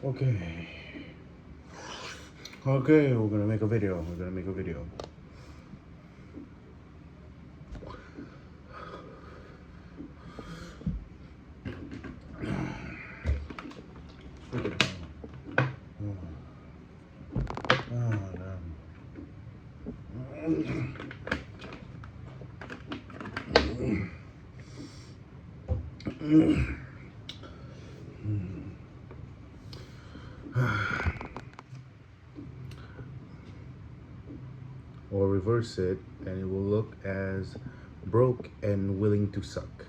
Okay. Okay, we're gonna make a video. We're gonna make a video. Oh, or reverse it, and it will look as broke and willing to suck.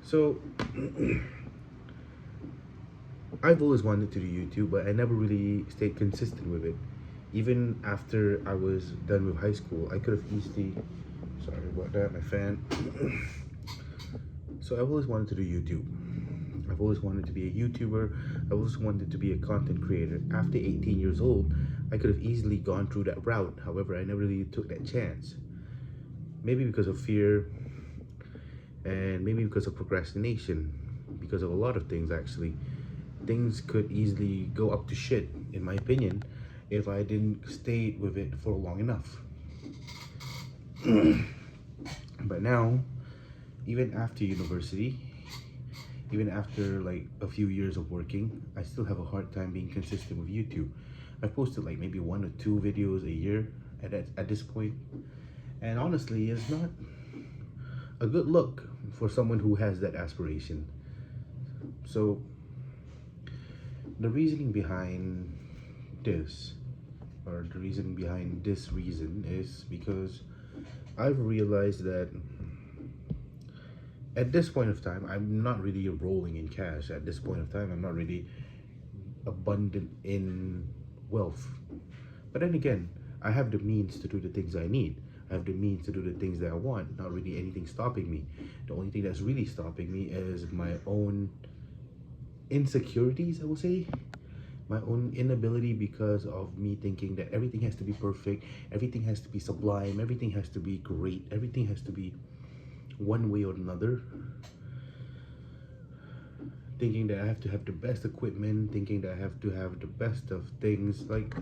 So, I've always wanted to do YouTube, but I never really stayed consistent with it. Even after I was done with high school, I could have easily. Sorry about that, my fan. So I've always wanted to do YouTube. I've always wanted to be a YouTuber. I've always wanted to be a content creator. After 18 years old, I could have easily gone through that route. However, I never really took that chance. Maybe because of fear, and maybe because of procrastination, because of a lot of things actually. Things could easily go up to shit, in my opinion, if I didn't stay with it for long enough. But now, even after university, even after like a few years of working, I still have a hard time being consistent with YouTube. I've posted like maybe 1 or 2 videos a year at this point, and honestly, it's not a good look for someone who has that aspiration. So, the reasoning behind this, or the reason behind this reason, is because I've realized that at this point of time, I'm not really rolling in cash. At this point of time, I'm not really abundant in wealth. But then again, I have the means to do the things I need. I have the means to do the things that I want. Not really anything stopping me. The only thing that's really stopping me is my own insecurities, I will say. My own inability, because of me thinking that everything has to be perfect, everything has to be sublime, everything has to be great, everything has to be one way or another. Thinking that I have to have the best equipment, thinking that I have to have the best of things. Like,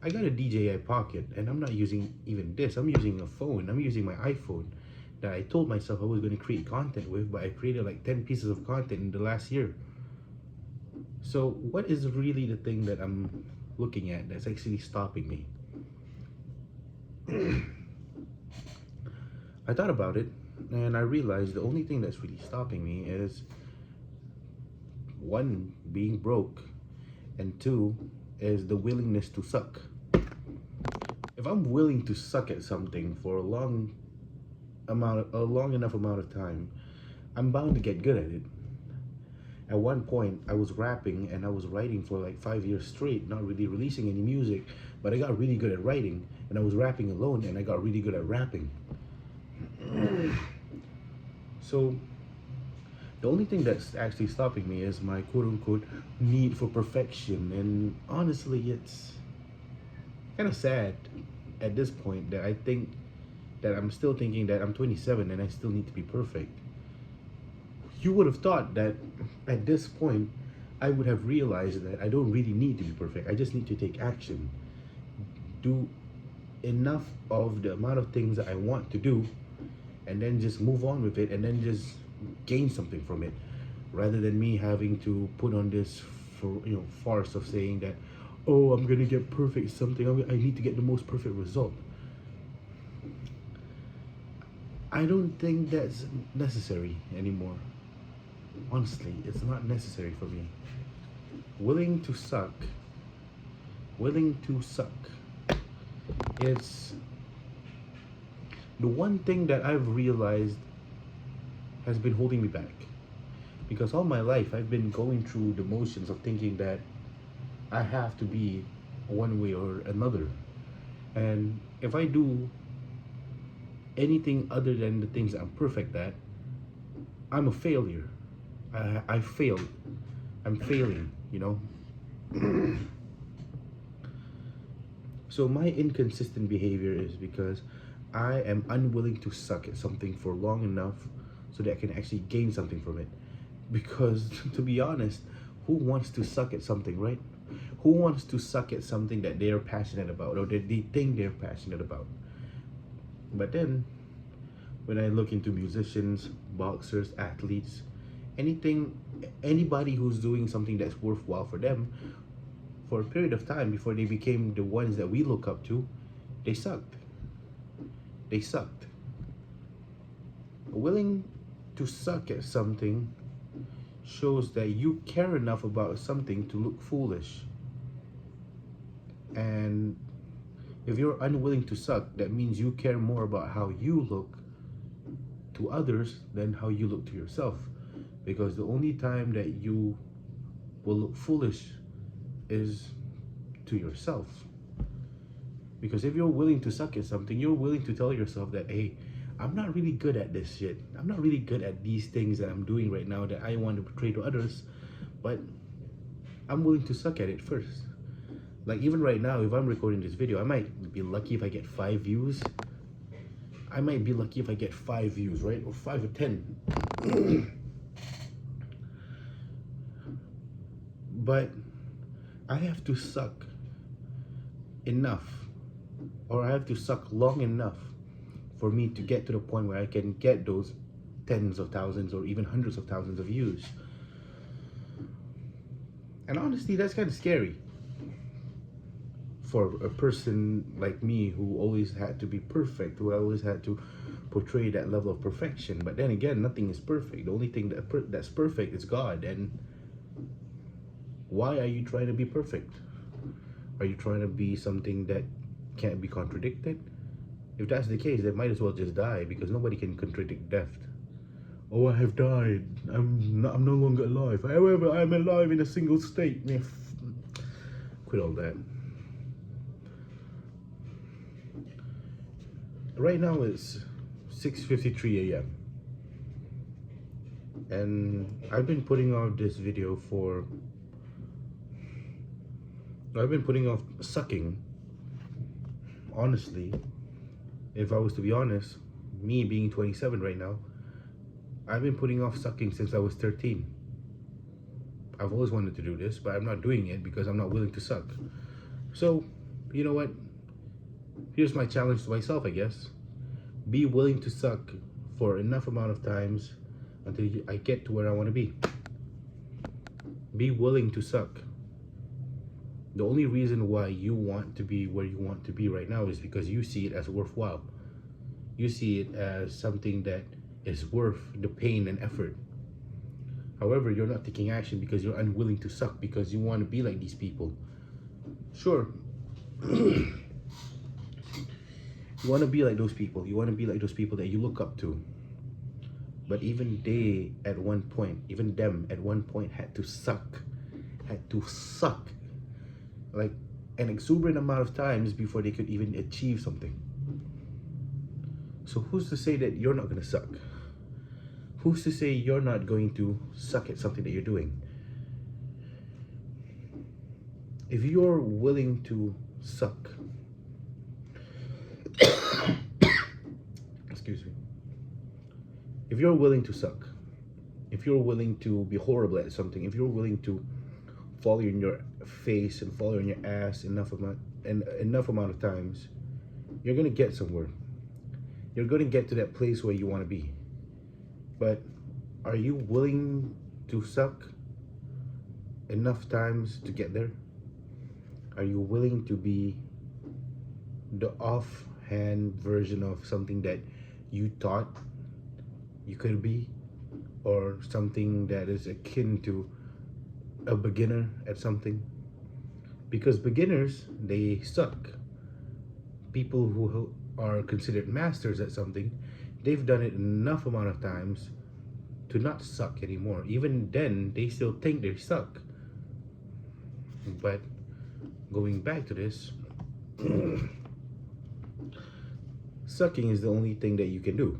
I got a DJI Pocket, and I'm not using even this. I'm using a phone. I'm using my iPhone that I told myself I was going to create content with, but I created like 10 pieces of content in the last year. So, what is really the thing that I'm looking at that's actually stopping me? I thought about it, and I realized the only thing that's really stopping me is one, being broke, and two, is the willingness to suck. If I'm willing to suck at something for a long enough amount of time, I'm bound to get good at it. At one point, I was rapping and I was writing for like 5 years straight, not really releasing any music, but I got really good at writing, and I was rapping alone, and I got really good at rapping. So the only thing that's actually stopping me is my quote unquote need for perfection. And honestly, it's kind of sad at this point that I think that I'm still thinking that I'm 27 and I still need to be perfect. You would have thought that at this point, I would have realized that I don't really need to be perfect. I just need to take action, do enough of the amount of things that I want to do, and then just move on with it, and then just gain something from it, rather than me having to put on this farce of saying that, oh, I'm gonna get perfect something. I need to get the most perfect result. I don't think that's necessary anymore. Honestly, it's not necessary for me. Willing to suck, willing to suck. It's the one thing that I've realized has been holding me back. Because all my life I've been going through the motions of thinking that I have to be one way or another. And if I do anything other than the things I'm perfect at, I'm a failure. I failed. I'm failing, you know? So my inconsistent behavior is because I am unwilling to suck at something for long enough so that I can actually gain something from it. Because to be honest, who wants to suck at something, right? Who wants to suck at something that they're passionate about or that they think they're passionate about? But then, when I look into musicians, boxers, athletes, anything, anybody who's doing something that's worthwhile for them, for a period of time before they became the ones that we look up to, they sucked. They sucked. Willing to suck at something shows that you care enough about something to look foolish. And if you're unwilling to suck, that means you care more about how you look to others than how you look to yourself. Because the only time that you will look foolish is to yourself. Because if you're willing to suck at something, you're willing to tell yourself that, hey, I'm not really good at this shit. I'm not really good at these things that I'm doing right now that I want to portray to others, but I'm willing to suck at it first. Like even right now, if I'm recording this video, I might be lucky if I get 5 views. I might be lucky if I get 5 views, right? Or 5 or 10. But I have to suck enough, or I have to suck long enough for me to get to the point where I can get those tens of thousands or even hundreds of thousands of views. And honestly, that's kind of scary for a person like me who always had to be perfect, who always had to portray that level of perfection. But then again, nothing is perfect. The only thing that's perfect is God. And why are you trying to be perfect? Are you trying to be something that can't be contradicted? If that's the case, then might as well just die, because nobody can contradict death. Oh, I have died. I'm no longer alive. However, I'm alive in a single state. Quit all that. Right now it's 6:53 a.m. And I've been putting off this video for... I've been putting off sucking. Honestly, if I was to be honest, me being 27 right now, I've been putting off sucking since I was 13. I've always wanted to do this, but I'm not doing it because I'm not willing to suck. So, you know what? Here's my challenge to myself, I guess. Be willing to suck for enough amount of times until I get to where I want to be. Be willing to suck. The only reason why you want to be where you want to be right now is because you see it as worthwhile. You see it as something that is worth the pain and effort. However, you're not taking action because you're unwilling to suck, because you want to be like these people. Sure. You want to be like those people. You want to be like those people that you look up to. But even they, at one point, even them at one point had to suck. Like an exuberant amount of times before they could even achieve something. So who's to say that you're not going to suck? Who's to say you're not going to suck at something that you're doing? If you're willing to suck, excuse me. If you're willing to suck, if you're willing to be horrible at something, if you're willing to fall in your face and fall in your ass enough amount of times, you're gonna get somewhere. You're gonna get to that place where you want to be. But are you willing to suck enough times to get there? Are you willing to be the offhand version of something that you thought you could be, or something that is akin to a beginner at something? Because beginners, they suck. People who are considered masters at something, they've done it enough amount of times to not suck anymore. Even then, they still think they suck. But going back to this, sucking is the only thing that you can do.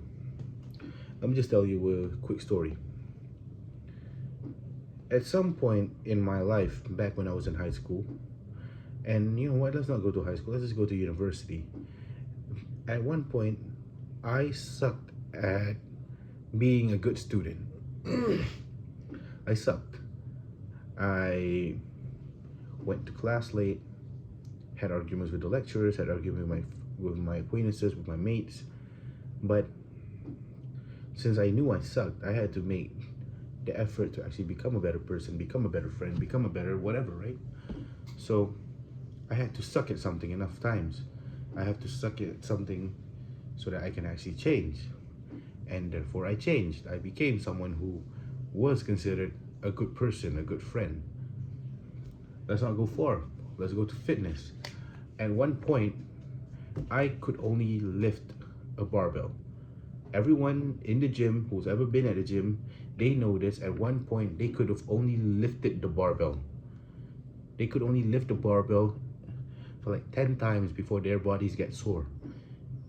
Let me just tell you a quick story. At some point in my life, back when I was in high school, and you know what, let's not go to high school, let's just go to university. At one point, I sucked at being a good student. I sucked. I went to class late, had arguments with the lecturers, had arguments with my acquaintances, with my mates. But since I knew I sucked, I had to make the effort to actually become a better person, become a better friend, become a better whatever, right? So I had to suck at something enough times. I have to suck at something so that I can actually change. And therefore I changed. I became someone who was considered a good person, a good friend. Let's not go far. Let's go to fitness. At one point, I could only lift a barbell. Everyone in the gym who's ever been at the gym, they know this. At one point, they could have only lifted the barbell. They could only lift the barbell for like 10 times before their bodies get sore.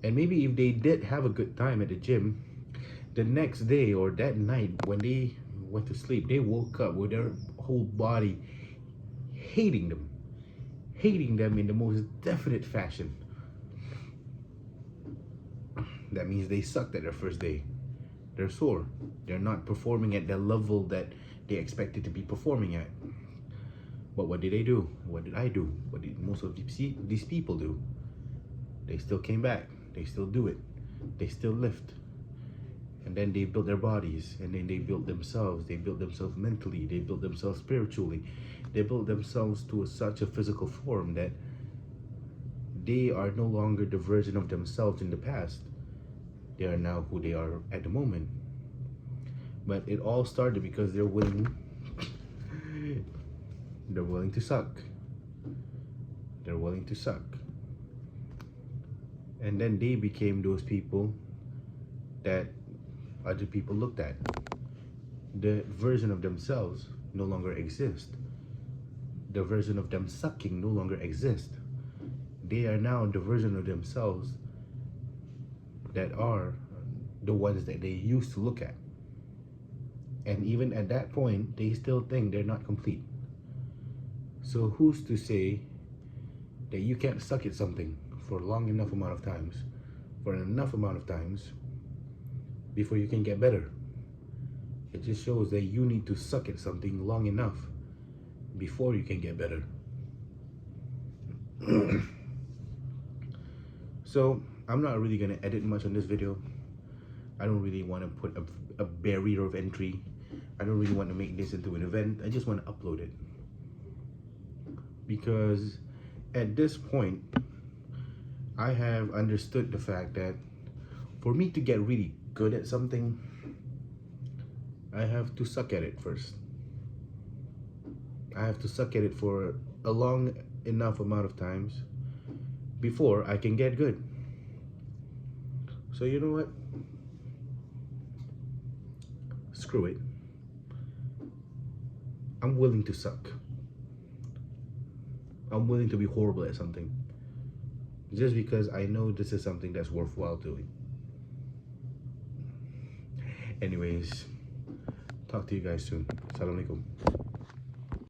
And maybe if they did have a good time at the gym, the next day or that night when they went to sleep, they woke up with their whole body hating them in the most definite fashion. That means they sucked at their first day. They're sore. They're not performing at the level that they expected to be performing at. But what did they do? What did I do? What did most of these people do? They still came back. They still do it. They still lift. And then they built their bodies. And then they built themselves. They built themselves mentally. They built themselves spiritually. They built themselves to such a physical form that they are no longer the version of themselves in the past. They are now who they are at the moment. But it all started because they're willing to suck. They're willing to suck. And then they became those people that other people looked at. The version of themselves no longer exists. The version of them sucking no longer exists. They are now the version of themselves that are the ones that they used to look at. And even at that point, they still think they're not complete. So who's to say that you can't suck at something for a long enough amount of times, before you can get better? It just shows that you need to suck at something long enough before you can get better. So I'm not really gonna edit much on this video. I don't really want to put a barrier of entry. I don't really want to make this into an event. I just want to upload it. Because at this point, I have understood the fact that for me to get really good at something, I have to suck at it first. I have to suck at it for a long enough amount of times before I can get good. So you know what? Screw it. I'm willing to suck. I'm willing to be horrible at something. Just because I know this is something that's worthwhile doing. Anyways, talk to you guys soon. Assalamualaikum.